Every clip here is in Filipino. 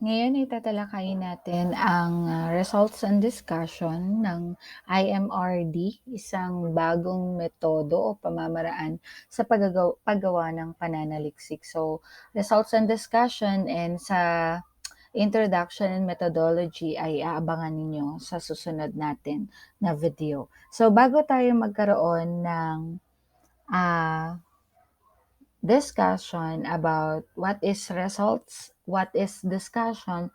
Ngayon ay tatalakayin natin ang results and discussion ng IMRD, isang bagong metodo o pamamaraan sa paggawa ng pananaliksik. So, results and discussion and sa introduction and methodology ay aabangan ninyo sa susunod natin na video. So, bago tayo magkaroon ng ah, discussion about what is results, what is discussion,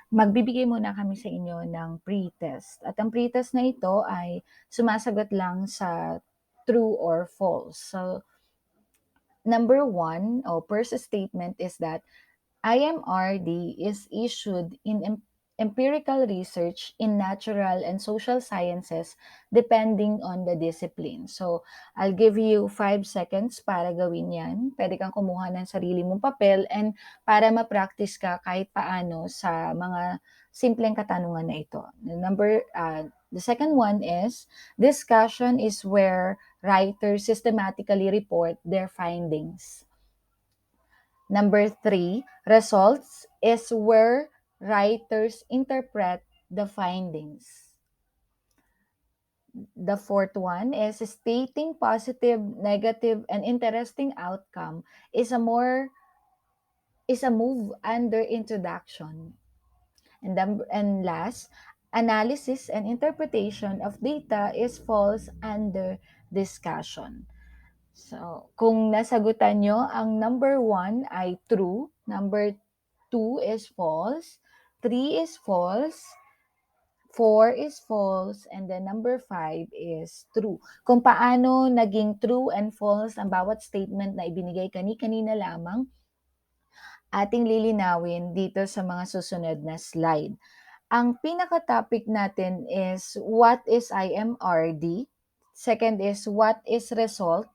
magbibigay muna kami sa inyo ng pre-test. At ang pre-test na ito ay sumasagot lang sa true or false. So, number one, o first statement is that IMRD is issued in empirical research in natural and social sciences depending on the discipline. So, I'll give you 5 seconds para gawin yan. Pwede kang kumuha ng sarili mong papel and para ma-practice ka kahit paano sa mga simpleng katanungan na ito. The second one is, discussion is where writers systematically report their findings. Number three, results is where writers interpret the findings. The fourth one is stating positive, negative, and interesting outcome is a move under introduction. And last, analysis and interpretation of data is falls under discussion. So, kung nasagutan nyo, ang number 1 ay true, number 2 is false, 3 is false, 4 is false, and then number 5 is true. Kung paano naging true and false ang bawat statement na ibinigay kanina lamang, ating lilinawin dito sa mga susunod na slide. Ang pinaka-topic natin is what is IMRD? Second is what is result?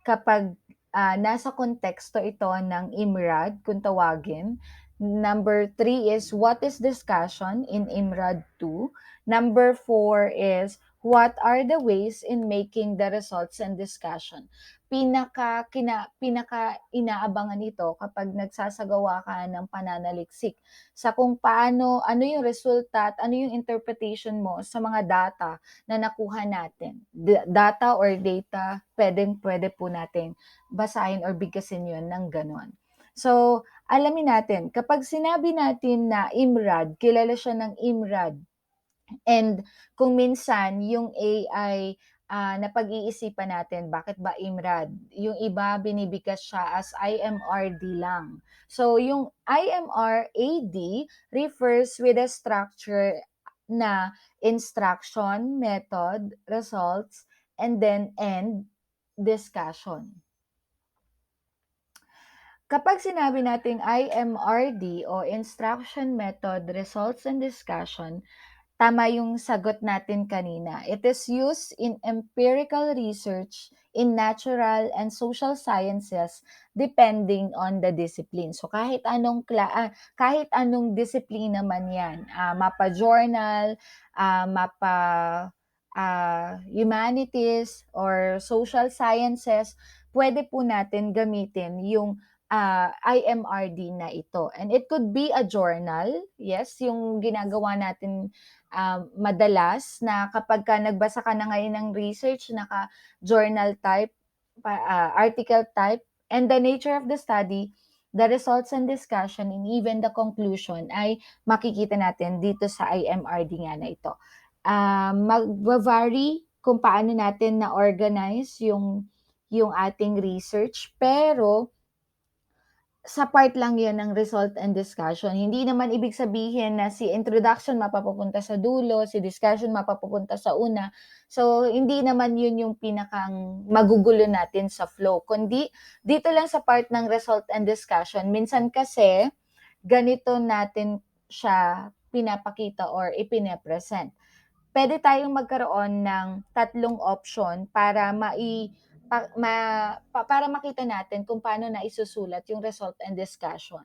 Kapag nasa konteksto ito ng IMRAD, kung tawagin. Number 3 is what is discussion in IMRAD 2. Number 4 is what are the ways in making the results and discussion. Pinaka inaabangan ito kapag nagsasagawa ka ng pananaliksik sa kung paano, ano yung resulta at ano yung interpretation mo sa mga data na nakuha natin. Data or data, pwede po natin basahin or bigkasin yun ng ganon. So, alamin natin, kapag sinabi natin na IMRAD, kilala siya ng IMRAD, and kung minsan yung A ay napag-iisipan natin, bakit ba IMRAD? Yung iba binibigkas siya as IMRD lang. So yung IMRAD refers with a structure na instruction, method, results, and then end, discussion. Kapag sinabi nating IMRD o Instruction Method, Results and Discussion, tama yung sagot natin kanina. It is used in empirical research in natural and social sciences depending on the discipline. So kahit anong disiplina man 'yan, mapa journal, mapa humanities or social sciences, pwede po natin gamitin yung IMRD na ito. And it could be a journal, yes, yung ginagawa natin madalas na kapag ka nagbasa ka na ngayon ng research, naka-journal type, article type, and the nature of the study, the results and discussion, and even the conclusion ay makikita natin dito sa IMRD nga na ito. Mag-vary kung paano natin na-organize yung ating research, pero sa part lang 'yan ng result and discussion. Hindi naman ibig sabihin na si introduction mapapapunta sa dulo, si discussion mapapapunta sa una. So, hindi naman 'yun yung pinakang magugulo natin sa flow, kundi dito lang sa part ng result and discussion. Minsan kasi ganito natin siya pinapakita or ipine-present. Puwede tayong magkaroon ng tatlong option para para makita natin kung paano naisusulat yung result and discussion.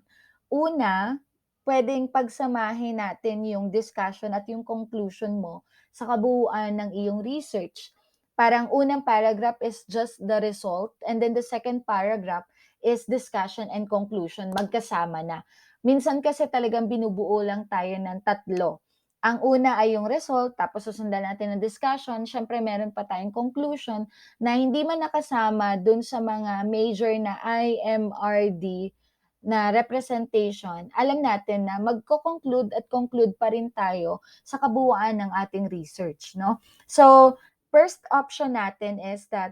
Una, puwedeng pagsamahin natin yung discussion at yung conclusion mo sa kabuuan ng iyong research. Parang unang paragraph is just the result, and then the second paragraph is discussion and conclusion, magkasama na. Minsan kasi talagang binubuo lang tayo ng tatlo. Ang una ay yung result, tapos susundan natin ng discussion, siyempre meron pa tayong conclusion na hindi man nakasama dun sa mga major na IMRD na representation, alam natin na magko-conclude at conclude pa rin tayo sa kabuuan ng ating research, no? So, first option natin is that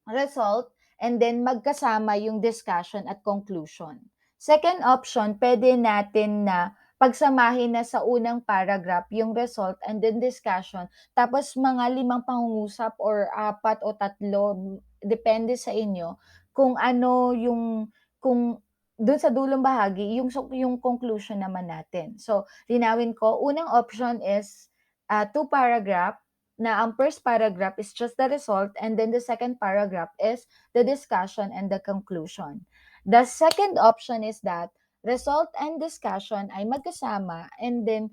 result and then magkasama yung discussion at conclusion. Second option, pwede natin na pagsamahin na sa unang paragraph yung result and then discussion, tapos mga 5 pangungusap or 4 o 3, depende sa inyo kung ano yung kung dun sa dulong bahagi yung conclusion naman natin. So, linawin ko, unang option is 2 paragraph na ang first paragraph is just the result and then the second paragraph is the discussion and the conclusion. The second option is that result and discussion ay magkasama and then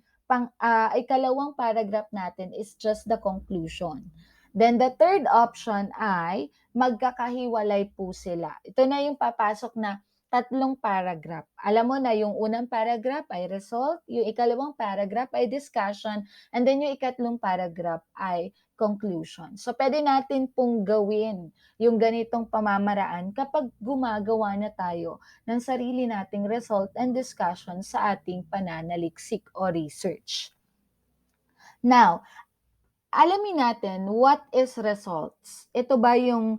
ikalawang paragraph natin is just the conclusion. Then the third option ay magkakahiwalay po sila. Ito na yung papasok na 3 paragraph. Alam mo na yung unang paragraph ay result, yung ikalawang paragraph ay discussion, and then yung ikatlong paragraph ay conclusion. So, pwede natin pong gawin yung ganitong pamamaraan kapag gumagawa na tayo ng sarili nating result and discussion sa ating pananaliksik o research. Now, alamin natin what is results. Ito ba yung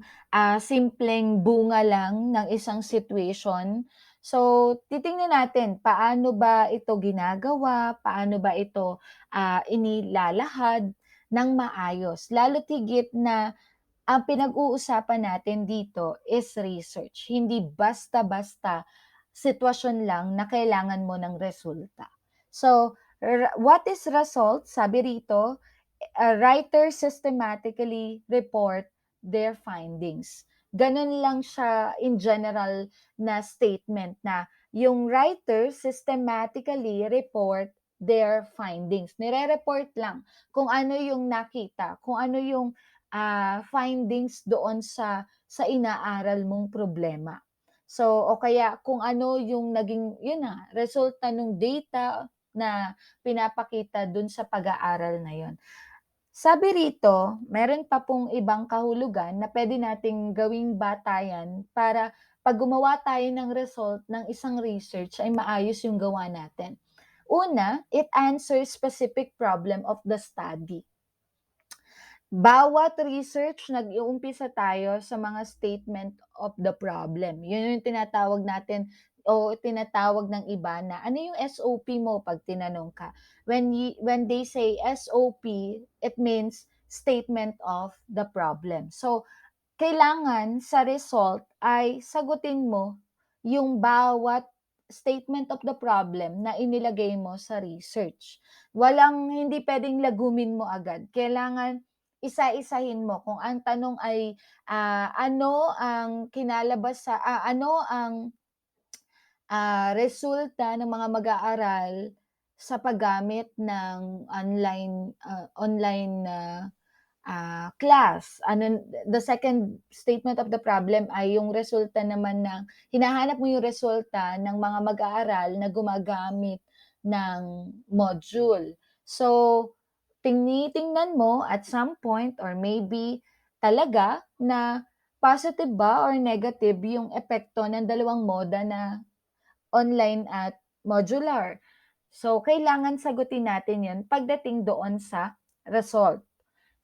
simpleng bunga lang ng isang situation? So, titingnan natin paano ba ito ginagawa, paano ba ito inilalahad ng maayos. Lalo't higit na ang pinag-uusapan natin dito is research. Hindi basta-basta sitwasyon lang na kailangan mo ng resulta. So, what is result? Sabi rito, a writer systematically report their findings. Ganun lang siya in general na statement na yung writer systematically report their findings. Nire-report lang kung ano yung nakita, kung ano yung findings doon sa inaaral mong problema. So, o kaya kung ano yung naging, yun na, resulta ng data na pinapakita dun sa pag-aaral na yun. Sabi rito, meron pa pong ibang kahulugan na pwede nating gawing batayan para pag gumawa tayo ng result ng isang research ay maayos yung gawa natin. Una, it answers specific problem of the study. Bawat research, nag-uumpisa tayo sa mga statement of the problem. Yun yung tinatawag natin o tinatawag ng iba na ano yung SOP mo pag tinanong ka. When they say SOP, it means statement of the problem. So, kailangan sa result ay sagutin mo yung bawat statement of the problem na inilagay mo sa research. Hindi pwedeng lagumin mo agad. Kailangan isa-isahin mo kung ang tanong ay ano ang kinalabas sa ano ang resulta ng mga mag-aaral sa paggamit ng online na class. The second statement of the problem ay yung resulta naman ng hinahanap mo yung resulta ng mga mag-aaral na gumagamit ng module. So, tinitingnan mo at some point or maybe talaga na positive ba or negative yung epekto ng dalawang moda na online at modular. So, kailangan sagutin natin yun pagdating doon sa result.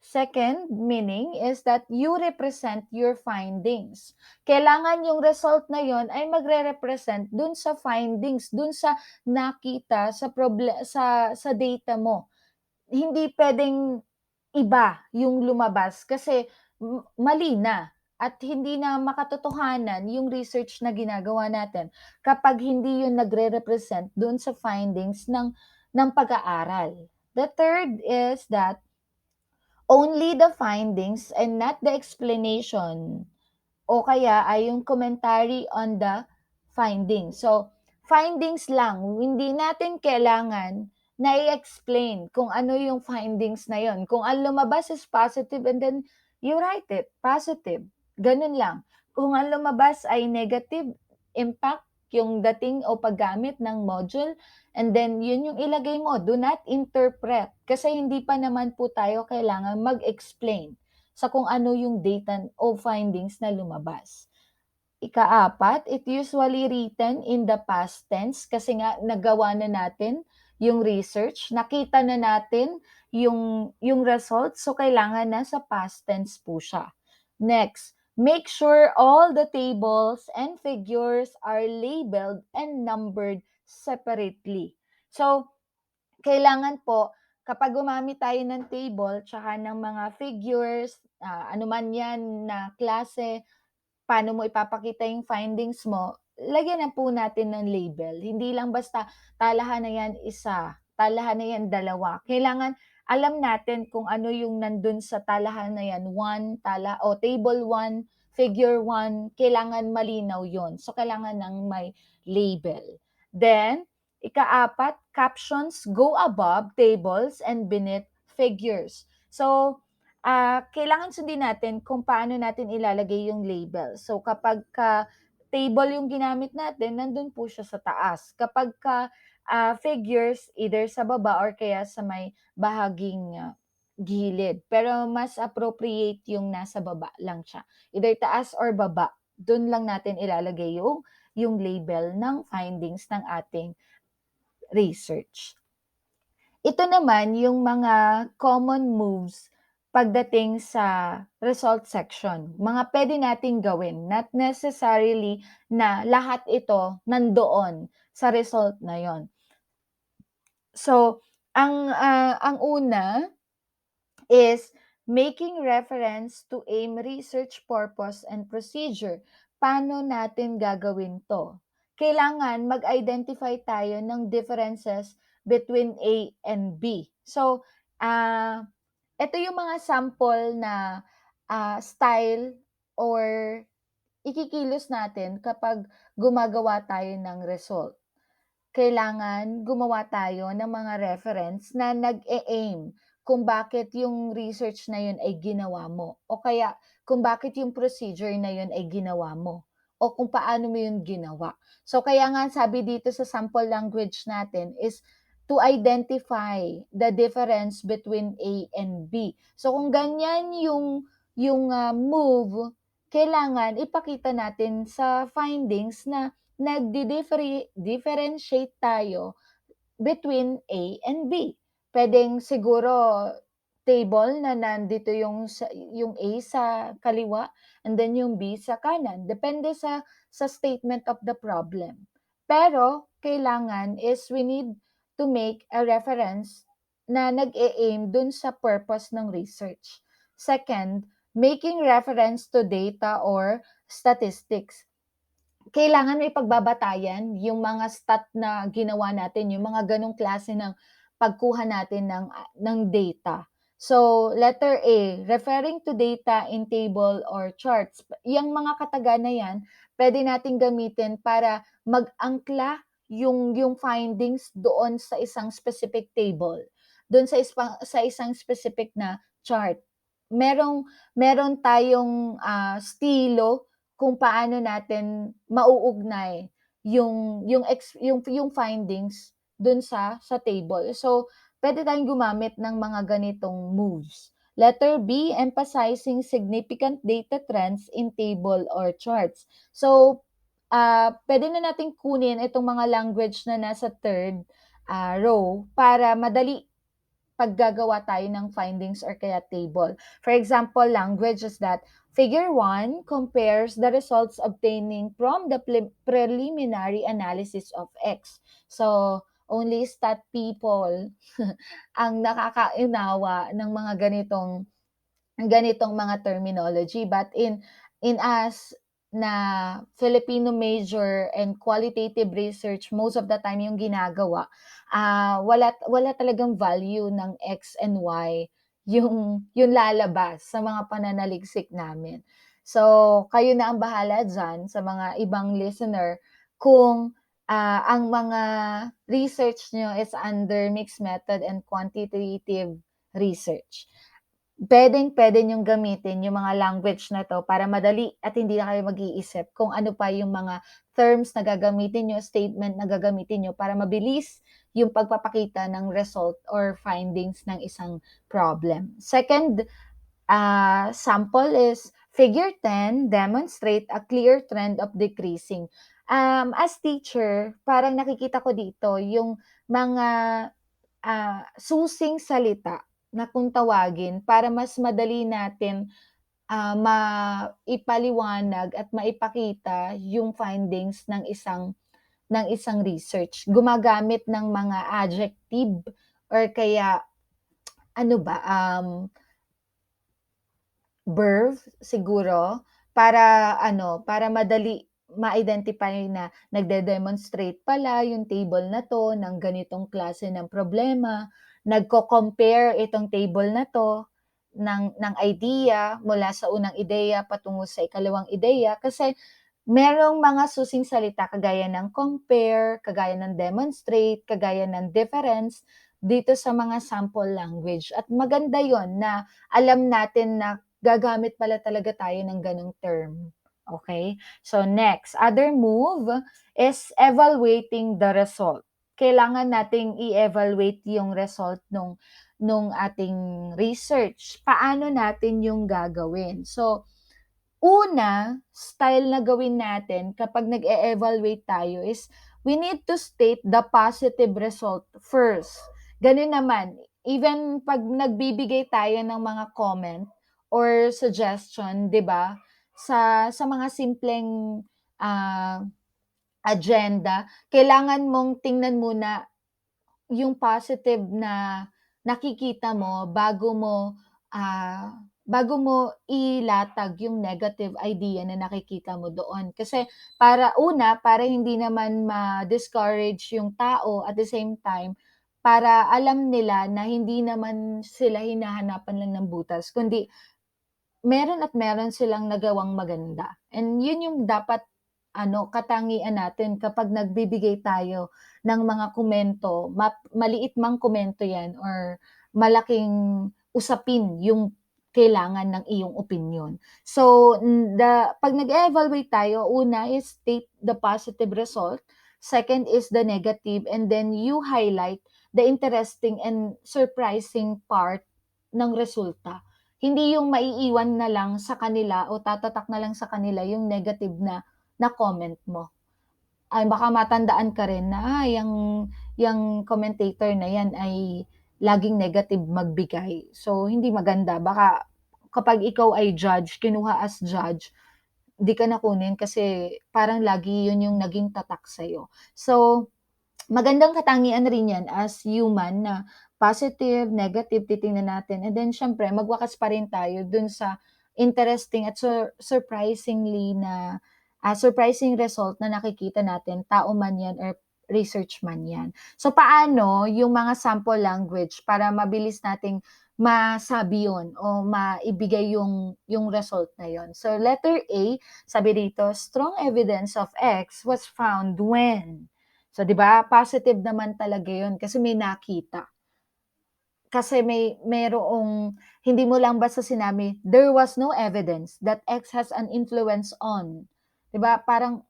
Second meaning is that you represent your findings. Kailangan yung result na yon ay magre-represent dun sa findings, dun sa nakita sa data mo. Hindi pwedeng iba yung lumabas kasi mali na at hindi na makatotohanan yung research na ginagawa natin kapag hindi yun nagre-represent dun sa findings ng pag-aaral. The third is that only the findings and not the explanation o kaya ay yung commentary on the findings. So, findings lang, hindi natin kailangan na i-explain kung ano yung findings na yon. Kung ang lumabas is positive and then you write it, positive. Ganun lang. Kung ang lumabas ay negative impact yung dating o paggamit ng module, and then yun yung ilagay mo, do not interpret. Kasi hindi pa naman po tayo kailangan mag-explain sa kung ano yung data o findings na lumabas. Ikaapat, it usually written in the past tense kasi nga nagawa na natin yung research, nakita na natin yung results, so kailangan na sa past tense po siya. Next, make sure all the tables and figures are labeled and numbered separately. So, kailangan po kapag gumamit tayo ng table tsaka ng mga figures, ano man yan na klase, paano mo ipapakita yung findings mo, lagyan na po natin ng label. Hindi lang basta talahan na yan isa, talahan na yan dalawa. Kailangan alam natin kung ano yung nandun sa talahan na yan, table 1, figure 1, kailangan malinaw yon. So, kailangan ng may label. Then, ikaapat, captions go above tables and beneath figures. So, kailangan sundin natin kung paano natin ilalagay yung label. So kapagka table yung ginamit natin, nandun po siya sa taas. Kapagka figures, either sa baba or kaya sa may bahaging gilid. Pero mas appropriate yung nasa baba lang siya. Either taas or baba. Doon lang natin ilalagay yung label ng findings ng ating research. Ito naman yung mga common moves pagdating sa result section. Mga pwede nating gawin, not necessarily na lahat ito nandoon sa result na yon. So, ang una is making reference to aim, research purpose, and procedure. Paano natin gagawin to? Kailangan mag-identify tayo ng differences between A and B. So, ito yung mga sample na style or ikikilos natin kapag gumagawa tayo ng result. Kailangan gumawa tayo ng mga reference na nag-e-aim kung bakit yung research na yun ay ginawa mo o kaya kung bakit yung procedure na yun ay ginawa mo o kung paano mo yun ginawa. So kaya nga sabi dito sa sample language natin is to identify the difference between A and B. So kung ganyan yung move, kailangan ipakita natin sa findings na differentiate tayo between A and B. Puwedeng siguro table na nandito yung A sa kaliwa and then yung B sa kanan, depende sa statement of the problem. Pero kailangan is we need to make a reference na nag-e-aim dun sa purpose ng research. Second, making reference to data or statistics. Kailangan may pagbabatayan yung mga stat na ginawa natin, yung mga ganong klase ng pagkuha natin ng data. So, letter A, referring to data in table or charts. Yung mga kataga na yan, pwede nating gamitin para mag-angkla yung findings doon sa isang specific table, doon sa isang specific na chart. Meron tayong stilo kung paano natin mauugnay yung findings dun sa table. So, pwede tayong gumamit ng mga ganitong moves. Letter B, emphasizing significant data trends in table or charts. So, pwede na nating kunin itong mga language na nasa third row para madali paggagawa tayo ng findings or kaya table. For example, language is that Figure 1 compares the results obtaining from the preliminary analysis of X. So, only stat people ang nakakaunawa ng mga ganitong mga terminology. But in us na Filipino major and qualitative research, most of the time yung ginagawa, wala talagang value ng X and Y yung lalabas sa mga pananaliksik namin. So, kayo na ang bahala dyan sa mga ibang listener kung ang mga research nyo is under mixed method and quantitative research. puwedeng-puwede niyong gamitin yung mga language na 'to para madali at hindi na kayo mag-iisip kung ano pa yung mga terms na gagamitin niyo, statement na gagamitin niyo para mabilis yung pagpapakita ng result or findings ng isang problem. Second, sample is figure 10 demonstrate a clear trend of decreasing. As teacher, parang nakikita ko dito yung mga susing salita na kung tawagin para mas madali natin, maipaliwanag at maipakita yung findings ng isang research. Gumagamit ng mga adjective or kaya ano ba, verb siguro para ano, para madali ma-identify na nagde-demonstrate pala yung table na 'to ng ganitong klase ng problema, nagko-compare itong table na 'to ng idea mula sa unang ideya patungo sa ikalawang ideya kasi merong mga susing salita kagaya ng compare, kagaya ng demonstrate, kagaya ng difference dito sa mga sample language at maganda yon na alam natin na gagamit pala talaga tayo ng gano'ng term, okay. So next, other move is evaluating the result. Kailangan nating i-evaluate yung result nung ating research. Paano natin yung gagawin? So, una, style na gawin natin kapag nag-e-evaluate tayo is we need to state the positive result first. Gano'n naman, even 'pag nagbibigay tayo ng mga comment or suggestion, 'di ba, sa mga simpleng, ah, agenda, kailangan mong tingnan muna yung positive na nakikita mo bago mo ilatag yung negative idea na nakikita mo doon. Kasi para hindi naman ma-discourage yung tao at the same time, para alam nila na hindi naman sila hinahanapan lang ng butas kundi meron at meron silang nagawang maganda and yun yung dapat katangian natin kapag nagbibigay tayo ng mga komento, maliit mang komento 'yan or malaking usapin yung kailangan ng iyong opinyon. So, 'pag nag-e-evaluate tayo, una is state the positive result, second is the negative, and then you highlight the interesting and surprising part ng resulta. Hindi yung maiiwan na lang sa kanila o tatatak na lang sa kanila yung negative na comment mo. Ay baka matandaan ka rin na, yang commentator na yan ay laging negative magbigay. So, hindi maganda. Baka kapag ikaw ay judge, kinuha as judge, di ka na kunin kasi parang lagi yun yung naging tatak sa'yo. So, magandang katangian rin 'yan as human na positive, negative titingnan natin and then siyempre magwakas pa rin tayo dun sa interesting at surprising result na nakikita natin, tao man 'yan or research man 'yan. So, paano yung mga sample language para mabilis nating masabi yun o maibigay yung result na yun. So, letter A, sabi dito, "Strong evidence of X was found when" So, 'di ba, positive naman talaga 'yun kasi may nakita. Kasi merong hindi mo lang basta sinabi, "There was no evidence that X has an influence on." 'Di ba, parang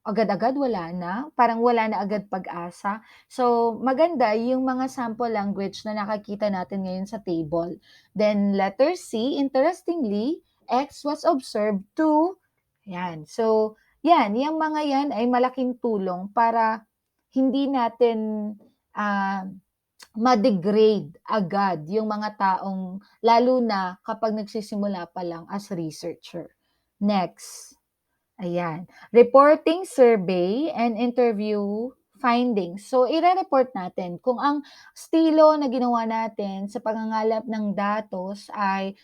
agad-agad wala na, parang wala na agad pag-asa. So, maganda yung mga sample language na nakakita natin ngayon sa table. Then letter C, interestingly, X was observed to 'yan. So, 'yang mga 'yan ay malaking tulong para hindi natin, ah, ma-degrade agad yung mga taong lalo na kapag nagsisimula pa lang as researcher. Next. Ayan, reporting survey and interview findings. So, ire-report natin kung ang estilo na ginawa natin sa paghangalap ng datos ay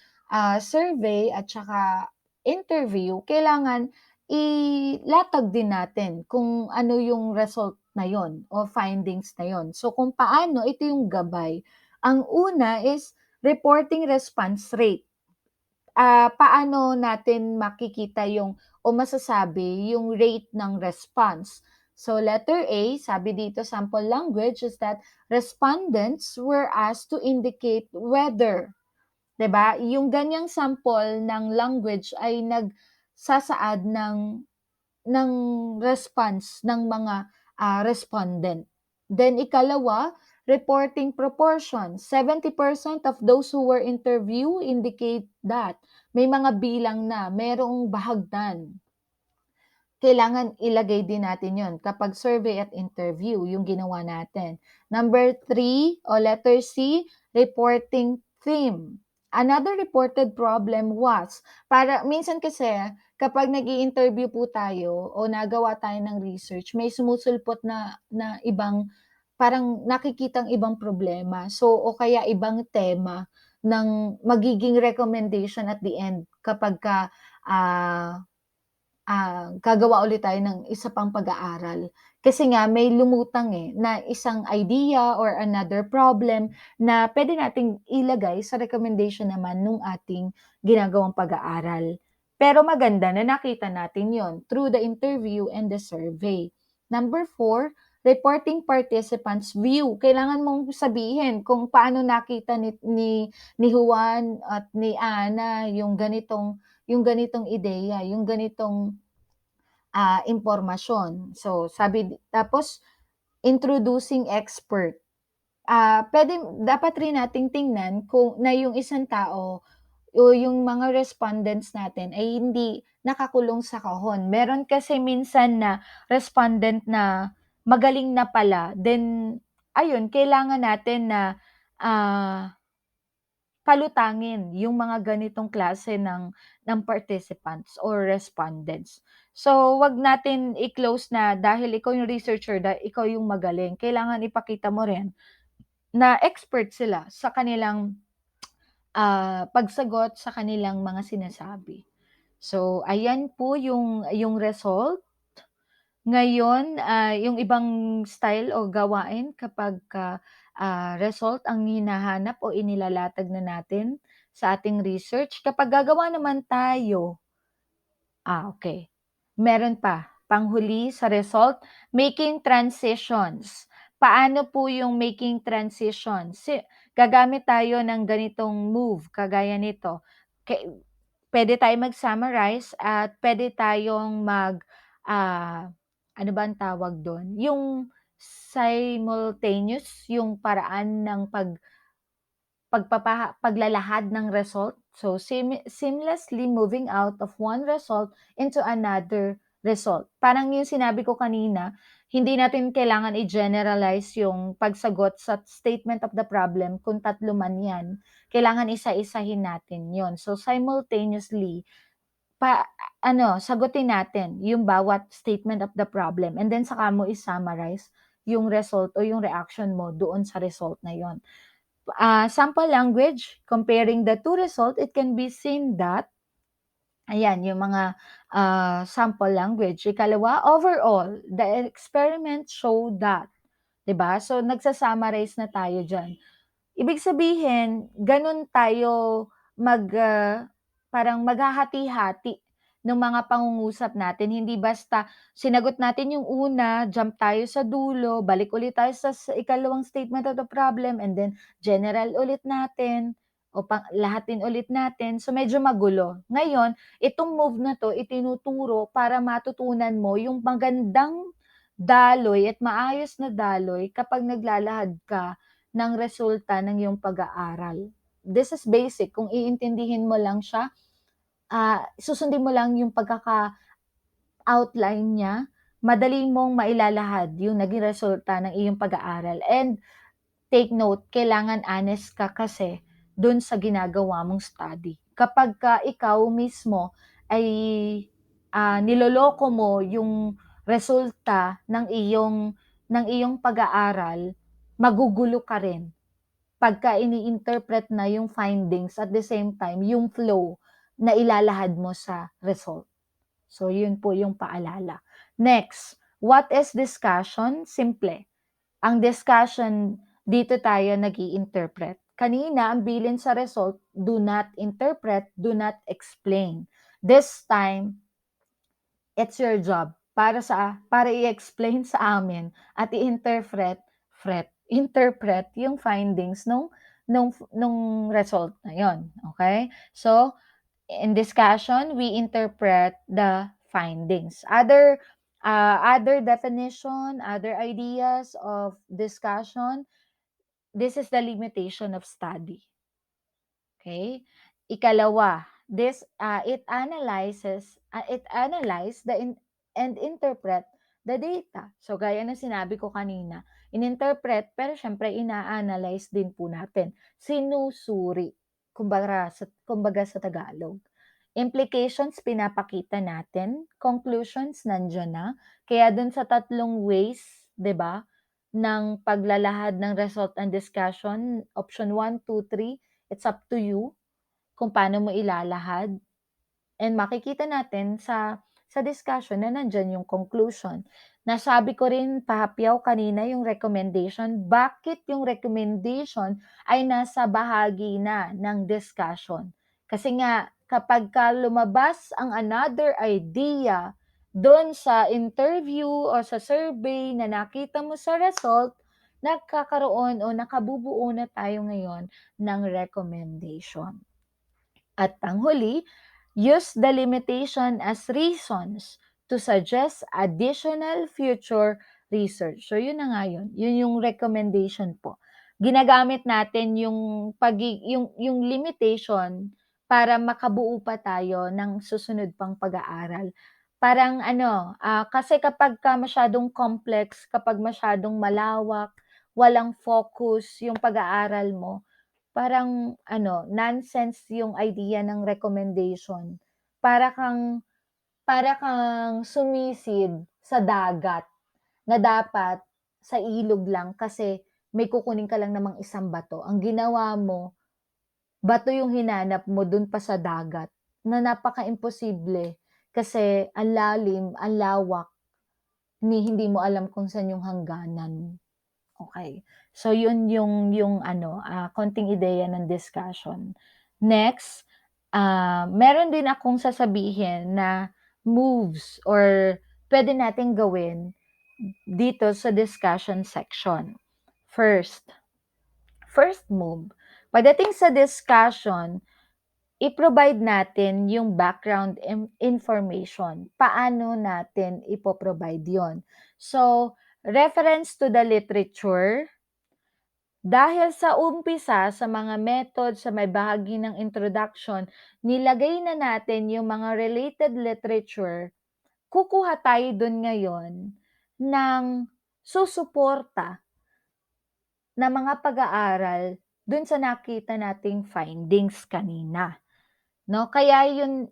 survey at saka interview, kailangan ilatag din natin kung ano yung result na yon o findings na yon. So, kung paano, ito yung gabay. Ang una is reporting response rate. Paano natin makikita yung o masasabi yung rate ng response. So letter A, sabi dito sample language is that respondents were asked to indicate whether 'di ba? Yung ganyang sample ng language ay nagsasaad ng response ng mga, respondent. Then ikalawa, reporting proportion. 70% of those who were interviewed indicate that may mga bilang na merong bahagdan. Kailangan ilagay din natin yon kapag survey at interview, yung ginawa natin. Number 3 o letter C, reporting theme. Another reported problem was, para minsan kasi kapag nag interview po tayo o nagawa tayo ng research, may sumusulpot na ibang parang nakikitang ibang problema. So, o kaya ibang tema ng magiging recommendation at the end kapagka, ah gagawa ulit tayo ng isa pang pag-aaral. Kasi nga may lumutang, na isang idea or another problem na puwede nating ilagay sa recommendation naman nung ating ginagawang pag-aaral. Pero maganda na nakita natin yon through the interview and the survey. Number 4, reporting participants' view. Kailangan mong sabihin kung paano nakita ni Juan at ni Ana yung ganitong ideya, yung ganitong, impormasyon. So, tapos introducing expert. Dapat rin nating tingnan kung na yung isang tao o yung mga respondents natin ay hindi nakakulong sa kahon. Meron kasi minsan na respondent na magaling na pala, then ayun kailangan natin na, ah palutangin yung mga ganitong klase ng participants or respondents. So, 'wag natin i-close na dahil ikaw yung researcher, ikaw yung magaling. Kailangan ipakita mo rin na expert sila sa kanilang, pagsagot sa kanilang mga sinasabi. So, ayan po yung result. Ngayon, yung ibang style o gawain kapagka, result ang hinahanap o inilalatag na natin sa ating research. Kapag gagawa naman tayo, okay. Meron pa, panghuli sa result, making transitions. Paano po yung making transitions? Gagamit tayo ng ganitong move, kagaya nito. Ke Puwede tayong mag-summarize at puwede tayong ah, ano ba ang tawag dun, yung simultaneous, yung paraan ng paglalahad ng result. So, seamlessly moving out of one result into another result. Parang yung sinabi ko kanina, hindi natin kailangan i-generalize yung pagsagot sa statement of the problem kung tatlo man yan. Kailangan isa-isahin natin yon. So, simultaneously, sagutin natin yung bawat statement of the problem and then saka mo i-summarize yung result o yung reaction mo doon sa result na yon. Sample language, comparing the two result, it can be seen that, ayan, yung mga sample language. Ikalawa, overall, the experiment show that, 'di ba? So, nagsa-summarize na tayo diyan. Ibig sabihin, gano'n tayo parang maghahati-hati ng mga pangungusap natin. Hindi basta sinagot natin yung una, jump tayo sa dulo, balik ulit tayo sa ikalawang statement of the problem, and then general ulit natin o lahatin ulit natin. So, medyo magulo. Ngayon, itong move na 'to itinuturo para matutunan mo yung magandang daloy at maayos na daloy kapag naglalahad ka ng resulta ng iyong pag-aaral. This is basic, kung iintindihin mo lang siya, susundin mo lang yung pagkaka-outline niya, madali mong mailalahad yung naging resulta ng iyong pag-aaral. And take note, kailangan honest ka kasi dun sa ginagawa mong study. Kapagka ikaw mismo ay, niloloko mo yung resulta ng iyong pag-aaral, magugulo ka rin. Pagka ini-interpret na yung findings at the same time yung flow na ilalahad mo sa result. So, yun po yung paalala. Next, what is discussion? Simple. Ang discussion, dito tayo nag-i-interpret. Kanina, ang bilin sa result, do not interpret, do not explain. This time, it's your job para i-explain sa amin at i-interpret interpret yung findings nung result na yon. Okay? So, in discussion, we interpret the findings. Other definition, other ideas of discussion, this is the limitation of study. Okay? Ikalawa, it analyze and interpret the data. So, gaya ng sinabi ko kanina, in-interpret, pero syempre, ina-analyze din po natin. Sinusuri, kumbaga sa Tagalog. Implications, pinapakita natin. Conclusions, nandiyan na. Kaya dun sa tatlong ways, 'di ba, ng paglalahad ng result and discussion, option 1, 2, 3, it's up to you kung paano mo ilalahad. And makikita natin sa discussion na nandiyan yung conclusion. Nasabi ko rin pahapyaw kanina yung recommendation. Bakit yung recommendation ay nasa bahagi na ng discussion? Kasi nga, kapag ka lumabas ang another idea doon sa interview o sa survey na nakita mo sa result, nagkakaroon o nakabubuo na tayo ngayon ng recommendation. At panghuli, use the limitation as reasons to suggest additional future research. So, yun na nga yun. Yun yung recommendation po. Ginagamit natin yung limitation para makabuo pa tayo ng susunod pang pag-aaral. Parang kasi kapag ka masyadong complex, kapag masyadong malawak, walang focus yung pag-aaral mo, parang nonsense yung idea ng recommendation. Para kang sumisid sa dagat na dapat sa ilog lang kasi may kukunin ka lang namang isang bato. Ang ginawa mo, bato yung hinanap mo dun pa sa dagat na napaka-imposible kasi ang lalim, ang lawak, hindi mo alam kung saan yung hangganan. Okay. So yun yung konting ideya ng discussion. Next, meron din akong sasabihin na moves or pwede nating gawin dito sa discussion section. First move, pagdating sa discussion, i-provide natin yung background information. Paano natin ipo-provide yon? So, reference to the literature. Dahil sa umpisa, sa mga method, sa may bahagi ng introduction, nilagay na natin yung mga related literature, kukuha tayo dun ngayon ng susuporta na mga pag-aaral dun sa nakita nating findings kanina. No? Kaya yun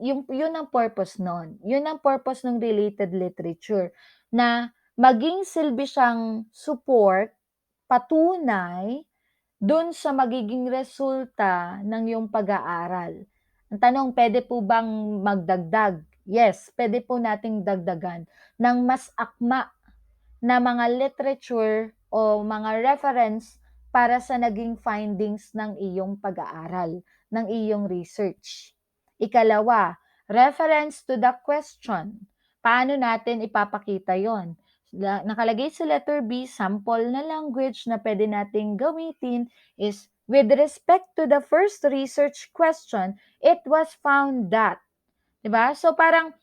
ang purpose nun. Yun ang purpose ng related literature, na maging silbi siyang support, patunay, dun sa magiging resulta ng iyong pag-aaral. Ang tanong, pwede po bang magdagdag? Yes, pwede po nating dagdagan ng mas akma na mga literature o mga reference para sa naging findings ng iyong pag-aaral, ng iyong research. Ikalawa, reference to the question. Paano natin ipapakita yon? Nakalagay sa letter B, sample na language na pwede nating gamitin is, with respect to the first research question, it was found that. Diba? So parang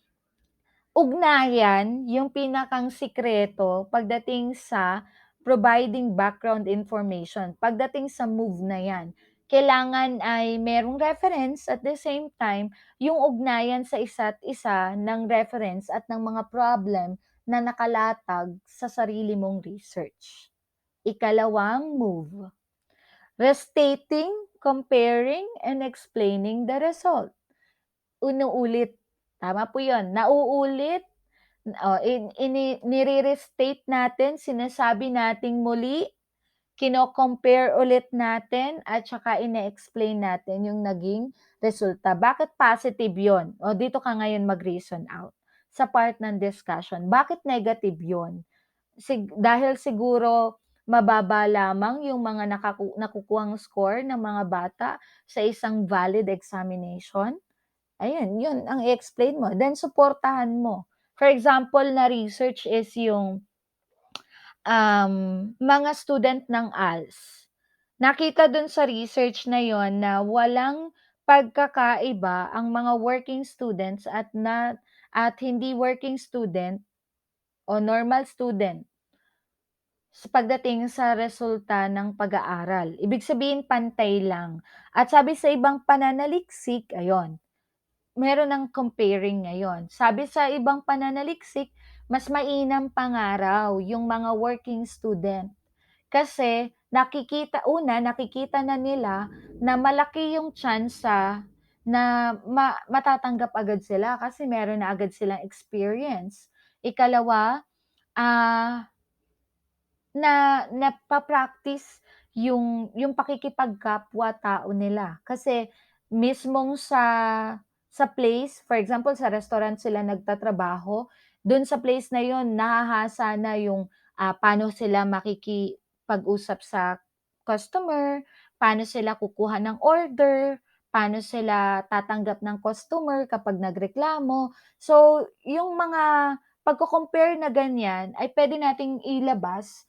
ugnayan yung pinakang sikreto pagdating sa providing background information. Pagdating sa move na yan, kailangan ay merong reference at the same time, yung ugnayan sa isa't isa ng reference at ng mga problem na nakalatag sa sarili mong research. Ikalawang move, restating, comparing, and explaining the result. Unuulit. Tama po yun. Nauulit, nire-restate natin, sinasabi nating muli, kino-compare ulit natin, at saka ine-explain natin yung naging resulta. Bakit positive yon? O dito ka ngayon mag-reason out sa part ng discussion. Bakit negative yon? Dahil siguro mababa lamang yung mga nakukuhang score ng mga bata sa isang valid examination. Ayun, yun ang i-explain mo. Then, suportahan mo. For example, na research is yung mga student ng ALS. nakita dun sa research na yon na walang pagkakaiba ang mga working students at hindi working student o normal student pagdating sa resulta ng pag-aaral. Ibig sabihin pantay lang. At sabi sa ibang pananaliksik, ayon, meron ng comparing ngayon. Sabi sa ibang pananaliksik, mas mainam pangaraw yung mga working student. Kasi nakikita na nila na malaki yung tsansa na matatanggap agad sila kasi meron na agad silang experience. Ikalawa, napa-practice yung pakikipagkapwa-tao nila. Kasi mismong sa place, for example, sa restaurant sila nagtatrabaho, dun sa place na yun nahahasa na yung, paano sila makikipag-usap sa customer, paano sila kukuha ng order, paano sila tatanggap ng customer kapag nagreklamo. So, yung mga pagko-compare na ganyan ay puwede nating ilabas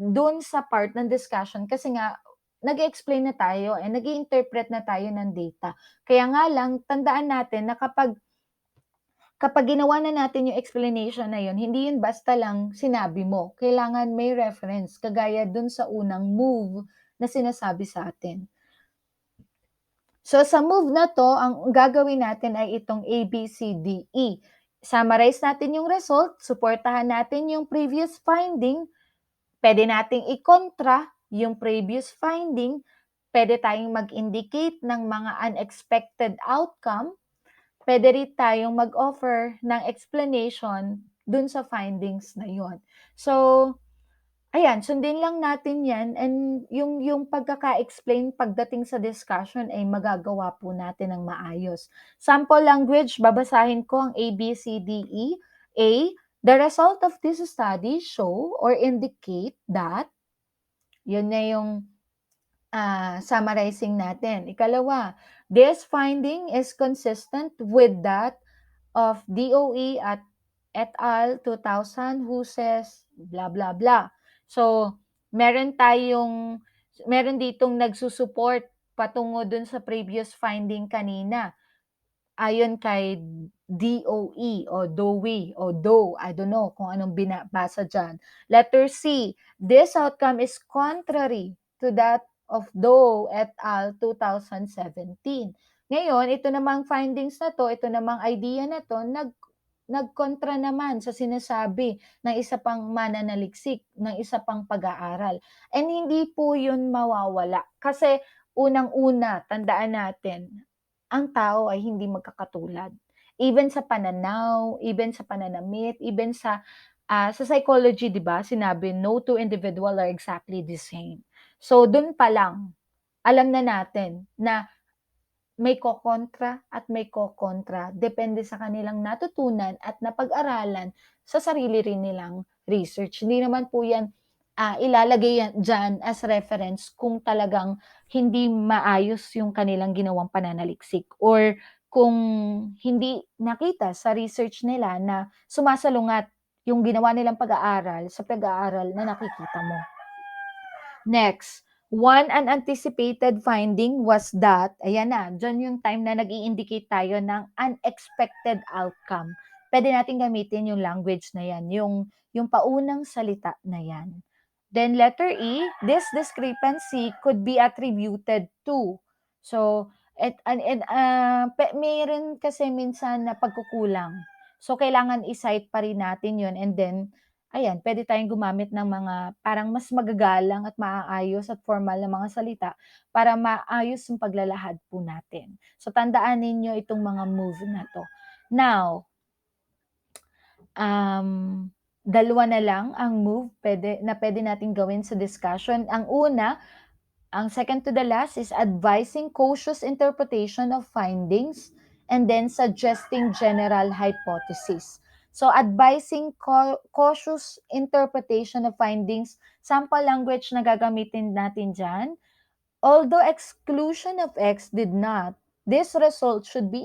dun sa part ng discussion kasi nga nag-e-explain na tayo and nag-i-interpret na tayo ng data. Kaya nga lang tandaan natin na kapag ginawa na natin yung explanation na yun, hindi yun basta lang sinabi mo. Kailangan may reference kagaya dun sa unang move na sinasabi sa atin. So sa move na 'to, ang gagawin natin ay itong A, B, C, D, E. Summarize natin yung result, suportahan natin yung previous finding, puwede nating i-kontra yung previous finding, puwede tayong mag-indicate ng mga unexpected outcome, puwede rin tayong mag-offer ng explanation dun sa findings na yun. So, ayan, sundin lang natin 'yan and yung pagkaka-explain pagdating sa discussion ay magagawa po natin ng maayos. Sample language, babasahin ko ang A, B, C, D, E. A, the result of this study show or indicate that, yun na yung summarizing natin. Ikalawa, this finding is consistent with that of DOE at et al. 2000 who says blah blah blah. So, meron ditong nagsusupport patungo dun sa previous finding kanina. Ayon kay DOE o DOE o DOE, I don't know kung anong binabasa diyan. Letter C, this outcome is contrary to that of Doe et al. 2017. Ngayon, ito namang findings na 'to, ito namang idea na 'to, nagkontra naman sa sinasabi ng isa pang mananaliksik, ng isa pang pag-aaral. And hindi po 'yun mawawala kasi unang-una, tandaan natin, ang tao ay hindi magkakatulad. Even sa pananaw, even sa pananamit, even sa psychology 'di ba, sinabi, "No two individual are exactly the same." So dun pa lang, alam na natin na may kokontra at may kokontra, depende sa kanilang natutunan at napag-aralan sa sarili rin nilang research. Hindi naman po 'yan, ilalagay yan diyan as reference kung talagang hindi maayos yung kanilang ginawang pananaliksik or kung hindi nakita sa research nila na sumasalungat yung ginawa nilang pag-aaral sa pag-aaral na nakikita mo. Next, one unanticipated finding was that, ayan na, dyan yung time na nag-i-indicate tayo ng unexpected outcome. Pwede natin gamitin yung language na yan, yung paunang salita na yan. Then letter E, this discrepancy could be attributed to. So, mayroon kasi minsan na pagkukulang. So, kailangan i-cite pa rin natin yun and then ayan, puwede tayong gumamit ng mga parang mas magagalang at maayos at formal na mga salita para maayos yung paglalahad po natin. So, tandaan ninyo itong mga move na 'to. Now, dalawa na lang ang move puwede nating gawin sa discussion. Ang una, ang second to the last is advising cautious interpretation of findings and then suggesting general hypothesis. So, advising cautious interpretation of findings, sample language na gagamitin natin dyan. Although exclusion of X did not, this result should be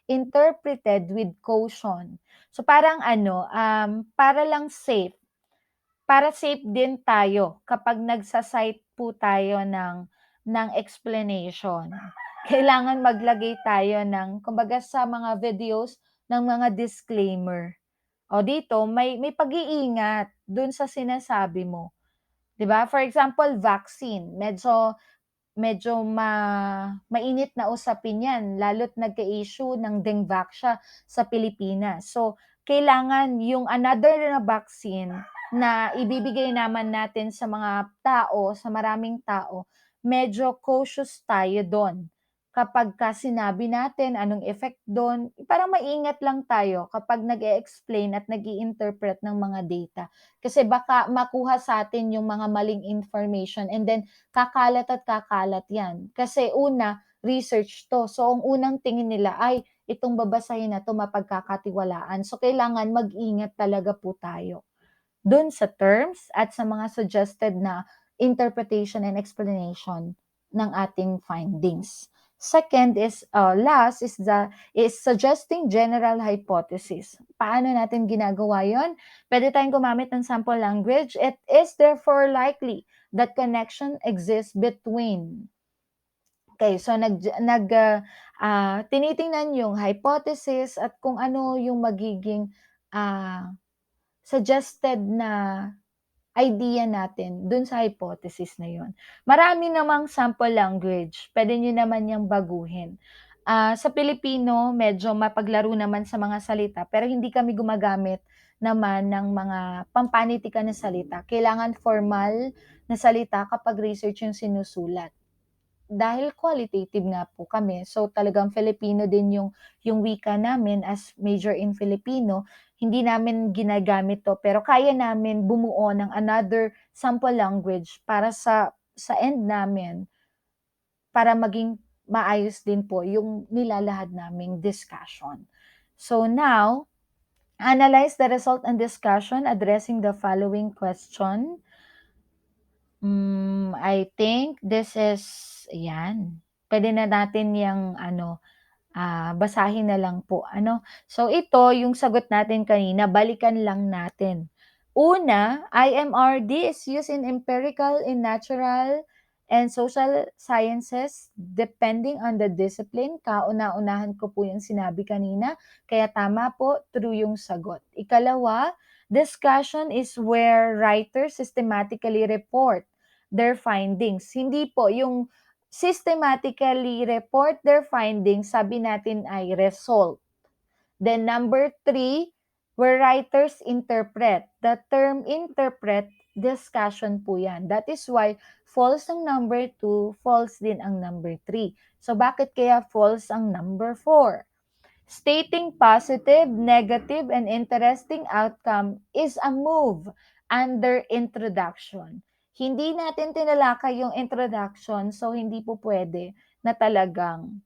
interpreted with caution. So, parang para lang safe. Para safe din tayo kapag po tayo ng explanation. Kailangan maglagay tayo ng kumbaga sa mga videos ng mga disclaimer. O dito may pag-iingat dun sa sinasabi mo, 'di ba? For example, vaccine, medyo mainit na usapin 'yan lalo't nagka-issue ng Dengvac siya sa Pilipinas. So, kailangan yung another na vaccine na ibibigay naman natin sa mga tao, sa maraming tao, medyo cautious tayo do'n. Kapagka sinabi natin anong effect do'n, parang maingat lang tayo kapag nag-e-explain at nag-i-interpret ng mga data. Kasi baka makuha sa atin yung mga maling information and then kakalat at kakalat yan. Kasi una, research to. So, ang unang tingin nila ay itong babasahin na to mapagkakatiwalaan. So, kailangan mag-ingat talaga po tayo dun sa terms at sa mga suggested na interpretation and explanation ng ating findings. Second is, last is suggesting general hypothesis. Paano natin ginagawa yon? Pwede tayong gumamit ng sample language. It is therefore likely that connection exists between. Okay, so tinitingnan yung hypothesis at kung ano yung magiging suggested na idea natin dun sa hypothesis na yun. Marami namang sample language, pwede nyo naman yung baguhin. Sa Pilipino, medyo mapaglaro naman sa mga salita, pero hindi kami gumagamit naman ng mga pampanitikan na salita. Kailangan formal na salita kapag research yung sinusulat. Dahil qualitative nga po kami, so talagang Filipino din yung wika namin as major in Filipino, hindi namin ginagamit 'to, pero kaya namin bumuo ng another sample language para sa end namin, para maging maayos din po yung nilalahad naming discussion. So now, analyze the result and discussion addressing the following question. I think this is yan. Puwede na natin yang ano, basahin na lang po ano. So ito yung sagot natin kanina, balikan lang natin. Una, IMRD is used in empirical, in natural, and social sciences depending on the discipline. Kauna-unahan ko po yung sinabi kanina, kaya tama po, true yung sagot. Ikalawa, discussion is where writers systematically report their findings. Hindi po yung systematically report their findings, sabi natin ay result. Then number 3, where writers interpret. The term interpret, discussion po yan. That is why false ang number 2, false din ang number 3. So bakit kaya false ang number 4? Stating positive, negative, and interesting outcome is a move under introduction. Hindi natin tinalakay yung introduction, so hindi po pwede na talagang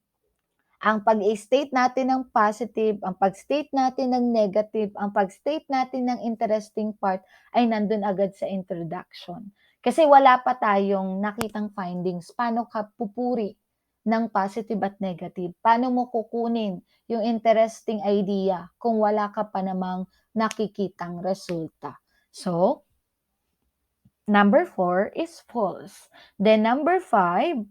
ang pag-state natin ng positive, ang pag-state natin ng negative, ang pag-state natin ng interesting part ay nandun agad sa introduction. Kasi wala pa tayong nakitang findings. Paano ka pupuri ng positive at negative? Paano mo kukunin yung interesting idea kung wala ka pa namang nakikitang resulta? So, number 4 is false. Then number 5,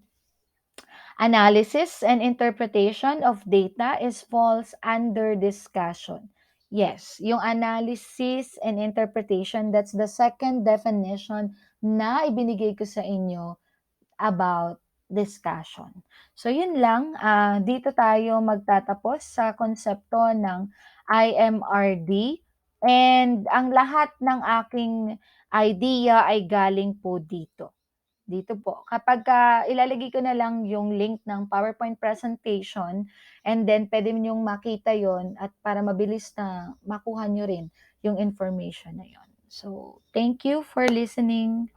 analysis and interpretation of data is false under discussion. Yes, yung analysis and interpretation, that's the second definition na ibinigay ko sa inyo about discussion. So yun lang, dito tayo magtatapos sa konsepto ng IMRD, and ang lahat ng aking idea ay galing po dito. Dito po. Kapagka ilalagay ko na lang yung link ng PowerPoint presentation, and then puwede niyong makita yon at para mabilis na makuha niyo rin yung information na yon. So, thank you for listening.